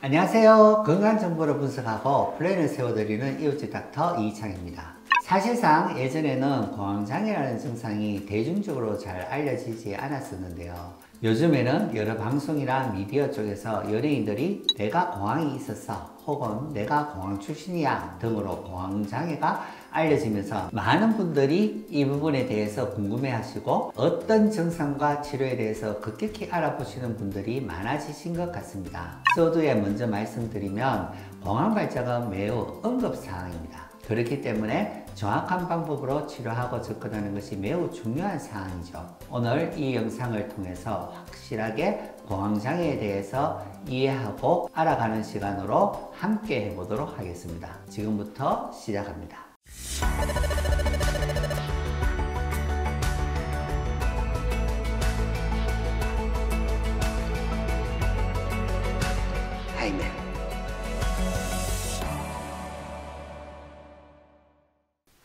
안녕하세요. 건강정보를 분석하고 플랜을 세워드리는 이웃집 닥터 이창입니다. 사실상 예전에는 공황장애라는 증상이 대중적으로 잘 알려지지 않았었는데요. 요즘에는 여러 방송이나 미디어 쪽에서 연예인들이 내가 공황이 있었어 혹은 내가 공황 출신이야 등으로 공황장애가 알려지면서 많은 분들이 이 부분에 대해서 궁금해 하시고 어떤 증상과 치료에 대해서 급격히 알아보시는 분들이 많아지신 것 같습니다. 서두에 먼저 말씀드리면 공황 발작은 매우 응급사항입니다. 그렇기 때문에 정확한 방법으로 치료하고 접근하는 것이 매우 중요한 사항이죠. 오늘 이 영상을 통해서 확실하게 공황장애에 대해서 이해하고 알아가는 시간으로 함께 해보도록 하겠습니다. 지금부터 시작합니다. 타이밍.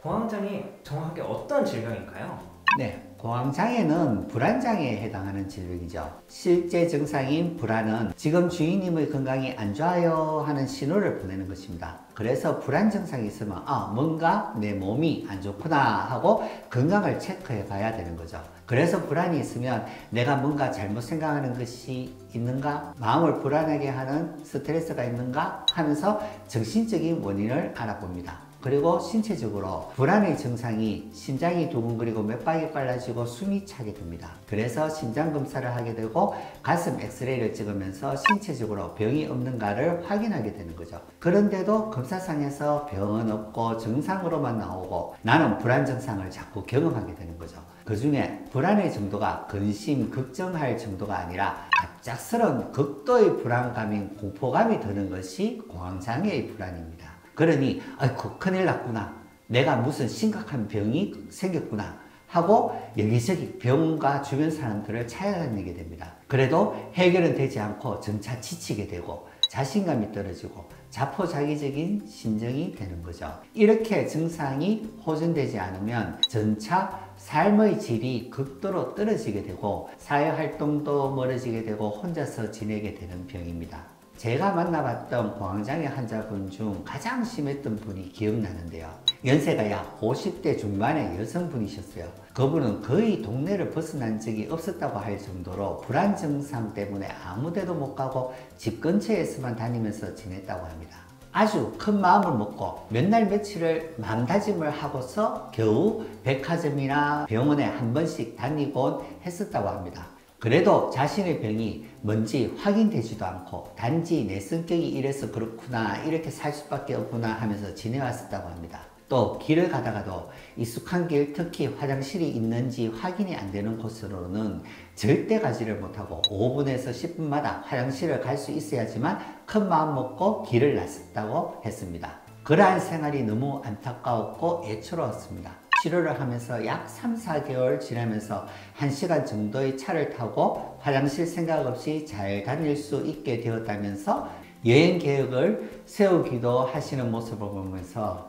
공황장애 정확하게 어떤 질병인가요? 네, 공황장애는 불안장애에 해당하는 질병이죠. 실제 증상인 불안은 지금 주인님의 건강이 안 좋아요 하는 신호를 보내는 것입니다. 그래서 불안 증상이 있으면 뭔가 내 몸이 안 좋구나 하고 건강을 체크해 봐야 되는 거죠. 그래서 불안이 있으면 내가 뭔가 잘못 생각하는 것이 있는가? 마음을 불안하게 하는 스트레스가 있는가? 하면서 정신적인 원인을 알아봅니다. 그리고 신체적으로 불안의 증상이 심장이 두근거리고 맥박이 빨라지고 숨이 차게 됩니다. 그래서 심장 검사를 하게 되고 가슴 엑스레이를 찍으면서 신체적으로 병이 없는가를 확인하게 되는 거죠. 그런데도 검사상에서 병은 없고 정상으로만 나오고 나는 불안 증상을 자꾸 경험하게 되는 거죠. 그 중에 불안의 정도가 근심, 걱정할 정도가 아니라 갑작스러운 극도의 불안감인 공포감이 드는 것이 공황장애의 불안입니다. 그러니 아이고 큰일 났구나, 내가 무슨 심각한 병이 생겼구나 하고 여기저기 병원과 주변 사람들을 찾아다니게 됩니다. 그래도 해결은 되지 않고 점차 지치게 되고 자신감이 떨어지고 자포자기적인 심정이 되는 거죠. 이렇게 증상이 호전되지 않으면 점차 삶의 질이 극도로 떨어지게 되고 사회활동도 멀어지게 되고 혼자서 지내게 되는 병입니다. 제가 만나봤던 공황장애 환자분 중 가장 심했던 분이 기억나는데요. 연세가 약 50대 중반의 여성분이셨어요. 그분은 거의 동네를 벗어난 적이 없었다고 할 정도로 불안 증상 때문에 아무 데도 못 가고 집 근처에서만 다니면서 지냈다고 합니다. 아주 큰 마음을 먹고 몇 날 며칠을 마음다짐을 하고서 겨우 백화점이나 병원에 한 번씩 다니곤 했었다고 합니다. 그래도 자신의 병이 뭔지 확인되지도 않고 단지 내 성격이 이래서 그렇구나, 이렇게 살 수밖에 없구나 하면서 지내왔었다고 합니다. 또 길을 가다가도 익숙한 길, 특히 화장실이 있는지 확인이 안 되는 곳으로는 절대 가지를 못하고 5분에서 10분마다 화장실을 갈 수 있어야지만 큰 마음 먹고 길을 나섰다고 했습니다. 그러한 생활이 너무 안타까웠고 애처로웠습니다. 치료를 하면서 약 3, 4개월 지나면서 1시간 정도의 차를 타고 화장실 생각 없이 잘 다닐 수 있게 되었다면서 여행 계획을 세우기도 하시는 모습을 보면서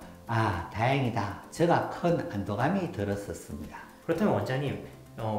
다행이다, 제가 큰 안도감이 들었었습니다. 그렇다면 원장님,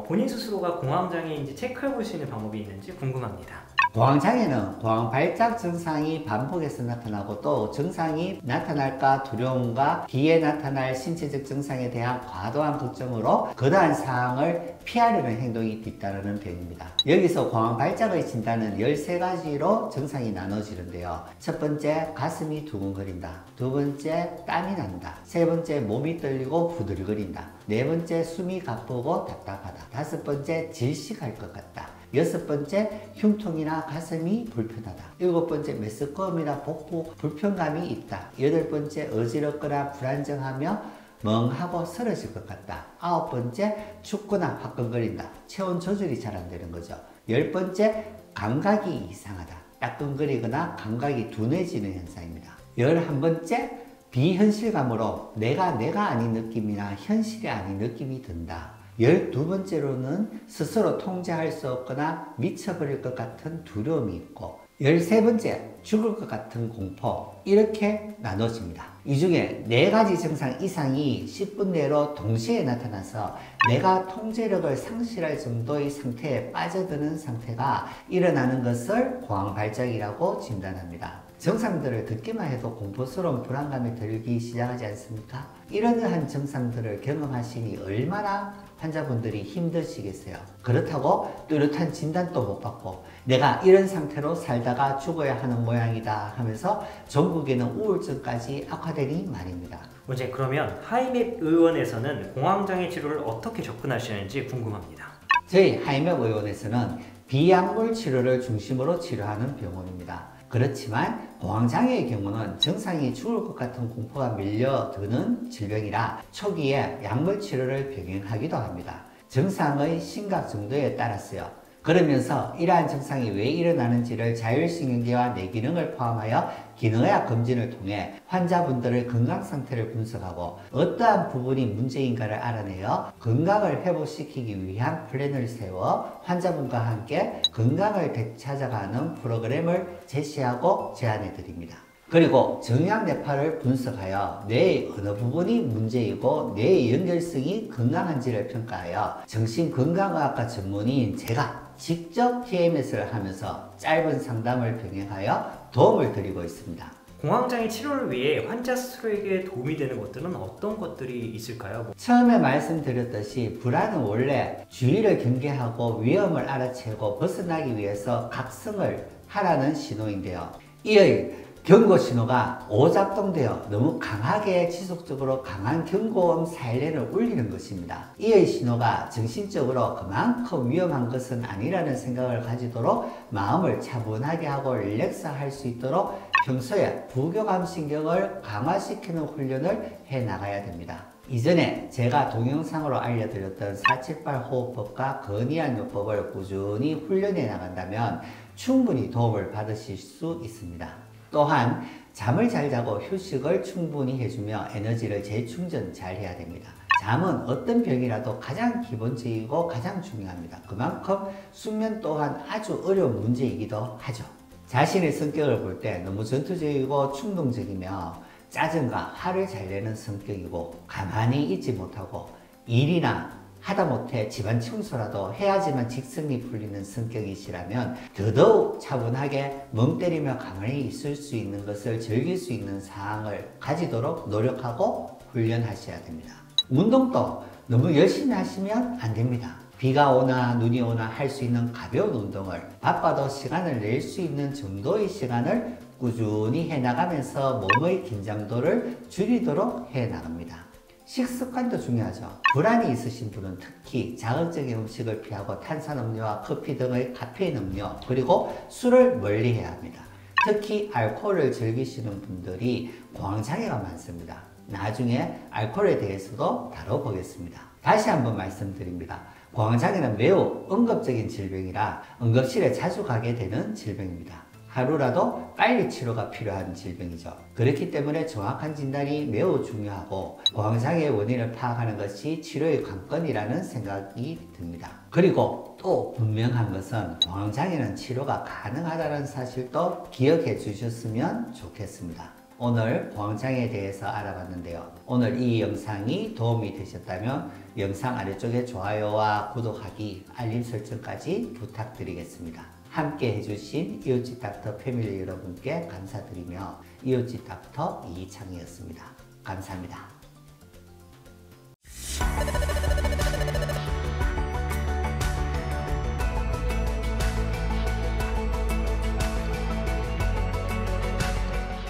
본인 스스로가 공황장애인지 체크해 볼 수 있는 방법이 있는지 궁금합니다. 공황장애는 공황 발작 증상이 반복해서 나타나고 또 증상이 나타날까 두려움과 뒤에 나타날 신체적 증상에 대한 과도한 걱정으로 거대한 사항을 피하려는 행동이 뒤따르는 병입니다. 여기서 공황 발작의 진단은 13가지로 증상이 나눠지는데요. 첫 번째, 가슴이 두근거린다. 두 번째, 땀이 난다. 세 번째, 몸이 떨리고 부들거린다. 네 번째, 숨이 가쁘고 답답하다. 다섯 번째, 질식할 것 같다. 여섯 번째, 흉통이나 가슴이 불편하다. 일곱 번째, 메스꺼움이나 복부 불편감이 있다. 여덟 번째, 어지럽거나 불안정하며 멍하고 쓰러질 것 같다. 아홉 번째, 춥거나 화끈거린다. 체온 조절이 잘 안 되는 거죠. 열 번째, 감각이 이상하다. 따끔거리거나 감각이 둔해지는 현상입니다. 11번째, 비현실감으로 내가 아닌 느낌이나 현실이 아닌 느낌이 든다. 12번째로는 스스로 통제할 수 없거나 미쳐버릴 것 같은 두려움이 있고, 13번째, 죽을 것 같은 공포 이렇게 나눠집니다. 이 중에 4가지 증상 이상이 10분 내로 동시에 나타나서 내가 통제력을 상실할 정도의 상태에 빠져드는 상태가 일어나는 것을 공황발작이라고 진단합니다. 증상들을 듣기만 해도 공포스러운 불안감이 들기 시작하지 않습니까? 이러한 증상들을 경험하시니 얼마나 환자분들이 힘드시겠어요. 그렇다고 뚜렷한 진단도 못 받고 내가 이런 상태로 살다가 죽어야 하는 모양이다 하면서 전국에는 우울증까지 악화되니 말입니다. 원장님, 그러면 하이맵 의원에서는 공황장애 치료를 어떻게 접근하시는지 궁금합니다. 저희 하이맵 의원에서는 비약물 치료를 중심으로 치료하는 병원입니다. 그렇지만 공황장애의 경우는 증상이 죽을 것 같은 공포가 밀려드는 질병이라 초기에 약물 치료를 병행하기도 합니다. 증상의 심각 정도에 따랐어요. 그러면서 이러한 증상이 왜 일어나는지를 자율신경계와 뇌기능을 포함하여 기능의학 검진을 통해 환자분들의 건강 상태를 분석하고 어떠한 부분이 문제인가를 알아내어 건강을 회복시키기 위한 플랜을 세워 환자분과 함께 건강을 되찾아가는 프로그램을 제시하고 제안해 드립니다. 그리고 정약뇌파를 분석하여 뇌의 어느 부분이 문제이고 뇌의 연결성이 건강한지를 평가하여 정신건강의학과 전문의인 제가 직접 TMS를 하면서 짧은 상담을 병행하여 도움을 드리고 있습니다. 공황장애 치료를 위해 환자 스스로에게 도움이 되는 것들은 어떤 것들이 있을까요? 처음에 말씀드렸듯이 불안은 원래 주의를 경계하고 위험을 알아채고 벗어나기 위해서 각성을 하라는 신호인데요. 이의 경고 신호가 오작동되어 너무 강하게 지속적으로 강한 경고음 사이렌을 울리는 것입니다. 이의 신호가 정신적으로 그만큼 위험한 것은 아니라는 생각을 가지도록 마음을 차분하게 하고 릴렉스할 수 있도록 평소에 부교감 신경을 강화시키는 훈련을 해 나가야 됩니다. 이전에 제가 동영상으로 알려드렸던 478 호흡법과 건이한 요법을 꾸준히 훈련해 나간다면 충분히 도움을 받으실 수 있습니다. 또한 잠을 잘 자고 휴식을 충분히 해주며 에너지를 재충전 잘 해야 됩니다. 잠은 어떤 병이라도 가장 기본적이고 가장 중요합니다. 그만큼 수면 또한 아주 어려운 문제이기도 하죠. 자신의 성격을 볼 때 너무 전투적이고 충동적이며 짜증과 화를 잘 내는 성격이고 가만히 있지 못하고 일이나 하다못해 집안 청소라도 해야지만 직성이 풀리는 성격이시라면 더더욱 차분하게 멍 때리며 가만히 있을 수 있는 것을 즐길 수 있는 상황을 가지도록 노력하고 훈련하셔야 됩니다. 운동도 너무 열심히 하시면 안 됩니다. 비가 오나 눈이 오나 할 수 있는 가벼운 운동을 바빠도 시간을 낼 수 있는 정도의 시간을 꾸준히 해나가면서 몸의 긴장도를 줄이도록 해나갑니다. 식습관도 중요하죠. 불안이 있으신 분은 특히 자극적인 음식을 피하고 탄산음료와 커피 등의 카페인 음료 그리고 술을 멀리해야 합니다. 특히 알코올을 즐기시는 분들이 공황장애가 많습니다. 나중에 알코올에 대해서도 다뤄보겠습니다. 다시 한번 말씀드립니다. 공황장애는 매우 응급적인 질병이라 응급실에 자주 가게 되는 질병입니다. 하루라도 빨리 치료가 필요한 질병이죠. 그렇기 때문에 정확한 진단이 매우 중요하고 공황장애의 원인을 파악하는 것이 치료의 관건이라는 생각이 듭니다. 그리고 또 분명한 것은 공황장애는 치료가 가능하다는 사실도 기억해 주셨으면 좋겠습니다. 오늘 공황장애에 대해서 알아봤는데요. 오늘 이 영상이 도움이 되셨다면 영상 아래쪽에 좋아요와 구독하기, 알림 설정까지 부탁드리겠습니다. 함께 해주신 이웃집 닥터 패밀리 여러분께 감사드리며 이웃집 닥터 이창이었습니다. 감사합니다.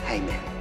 하이맨